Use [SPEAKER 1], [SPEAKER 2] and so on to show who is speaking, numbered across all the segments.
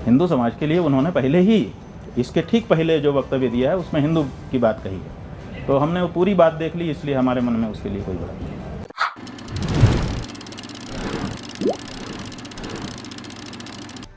[SPEAKER 1] हिंदू समाज के लिए उन्होंने पहले ही, इसके ठीक पहले जो वक्तव्य दिया है उसमें हिंदू की बात कही है। तो हमने वो पूरी बात देख ली, इसलिए हमारे मन में उसके लिए कोई बात नहीं।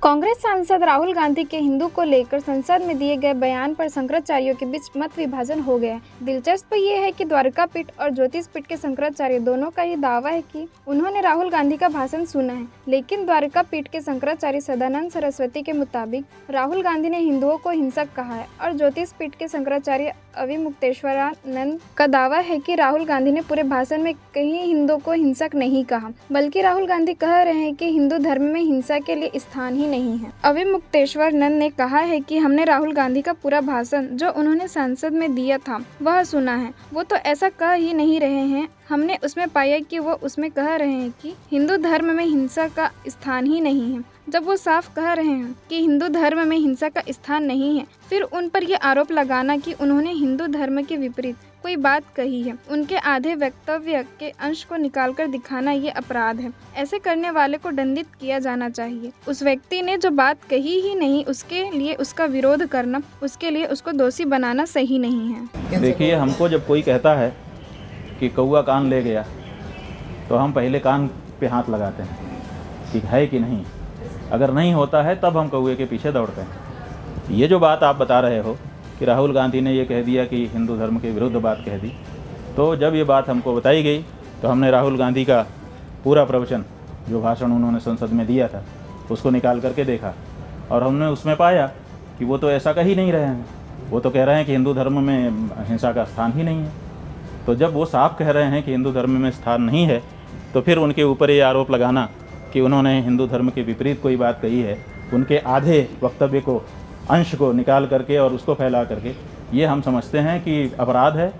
[SPEAKER 2] कांग्रेस सांसद राहुल गांधी के हिंदू को लेकर संसद में दिए गए बयान पर शंकराचार्यों के बीच मत विभाजन हो गया है। दिलचस्प ये है कि द्वारका पीठ और ज्योतिष पीठ के शंकराचार्य दोनों का ये दावा है कि उन्होंने राहुल गांधी का भाषण सुना है, लेकिन द्वारका पीठ के शंकराचार्य सदानंद सरस्वती के मुताबिक राहुल गांधी ने हिंदुओं को हिंसक कहा है और ज्योतिष पीठ के शंकराचार्य अविमुक्तेश्वरानंद का दावा है कि राहुल गांधी ने पूरे भाषण में कहीं हिंदुओं को हिंसक नहीं कहा, बल्कि राहुल गांधी कह रहे हैं कि हिंदू धर्म में हिंसा के लिए स्थान ही नहीं है। अविमुक्तेश्वरानंद ने कहा है कि हमने राहुल गांधी का पूरा भाषण जो उन्होंने संसद में दिया था वह सुना है। वो तो ऐसा कह ही नहीं रहे हैं। हमने उसमें पाया कि वो उसमें कह रहे हैं कि हिंदू धर्म में हिंसा का स्थान ही नहीं है। जब वो साफ कह रहे हैं कि हिंदू धर्म में हिंसा का स्थान नहीं है, फिर उन पर यह आरोप लगाना कि उन्होंने हिंदू धर्म के विपरीत कोई बात कही है, उनके आधे वक्तव्य के अंश को निकालकर दिखाना ये अपराध है। ऐसे करने वाले को दंडित किया जाना चाहिए। उस व्यक्ति ने जो बात कही ही नहीं, उसके लिए उसका विरोध करना, उसके लिए उसको दोषी बनाना सही नहीं है।
[SPEAKER 1] देखिए, हमको जब कोई कहता है कि कौआ कान ले गया, तो हम पहले कान पे हाथ लगाते हैं कि है कि नहीं। अगर नहीं होता है तब हम कौए के पीछे दौड़ते हैं। ये जो बात आप बता रहे हो कि राहुल गांधी ने ये कह दिया कि हिंदू धर्म के विरुद्ध बात कह दी, तो जब ये बात हमको बताई गई तो हमने राहुल गांधी का पूरा प्रवचन, जो भाषण उन्होंने संसद में दिया था, उसको निकाल करके देखा और हमने उसमें पाया कि वो तो ऐसा कह ही नहीं रहे हैं। वो तो कह रहे हैं कि हिंदू धर्म में हिंसा का स्थान ही नहीं है। तो जब वो साफ कह रहे हैं कि हिंदू धर्म में स्थान नहीं है, तो फिर उनके ऊपर ये आरोप लगाना कि उन्होंने हिंदू धर्म के विपरीत कोई बात कही है, उनके आधे वक्तव्य को, अंश को निकाल करके और उसको फैला करके, ये हम समझते हैं कि अपराध है,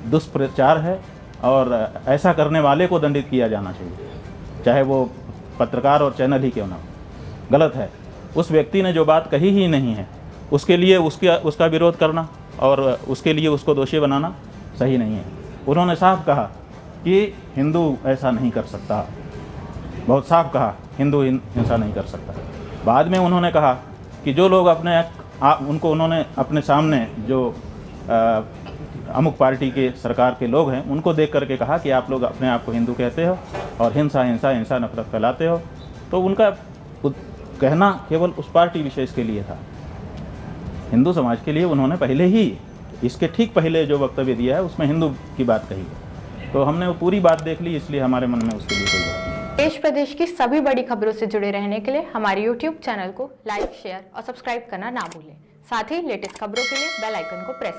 [SPEAKER 1] दुष्प्रचार है और ऐसा करने वाले को दंडित किया जाना चाहिए, चाहे वो पत्रकार और चैनल ही क्यों ना हो। गलत है। उस व्यक्ति ने जो बात कही ही नहीं है, उसके लिए उसका विरोध करना और उसके लिए उसको दोषी बनाना सही नहीं है। उन्होंने साफ कहा कि हिंदू ऐसा नहीं कर सकता, बहुत साफ कहा, हिंदू हिंसा नहीं कर सकता। बाद में उन्होंने कहा कि जो लोग उनको उन्होंने अपने सामने जो अमुक पार्टी के सरकार के लोग हैं, उनको देख करके कहा कि आप लोग अपने आप को हिंदू कहते हो और हिंसा नफरत फैलाते हो। तो उनका कहना केवल उस पार्टी विशेष के लिए था। हिंदू समाज के लिए उन्होंने पहले ही, इसके ठीक पहले जो वक्तव्य दिया है उसमें हिंदू की बात कही है। तो हमने वो पूरी बात देख ली, इसलिए हमारे मन में उसके लिए कोई बात नहीं।
[SPEAKER 3] देश प्रदेश की सभी बड़ी खबरों से जुड़े रहने के लिए हमारे YouTube चैनल को लाइक, शेयर और सब्सक्राइब करना ना भूलें। साथ ही लेटेस्ट खबरों के लिए बेल आइकन को प्रेस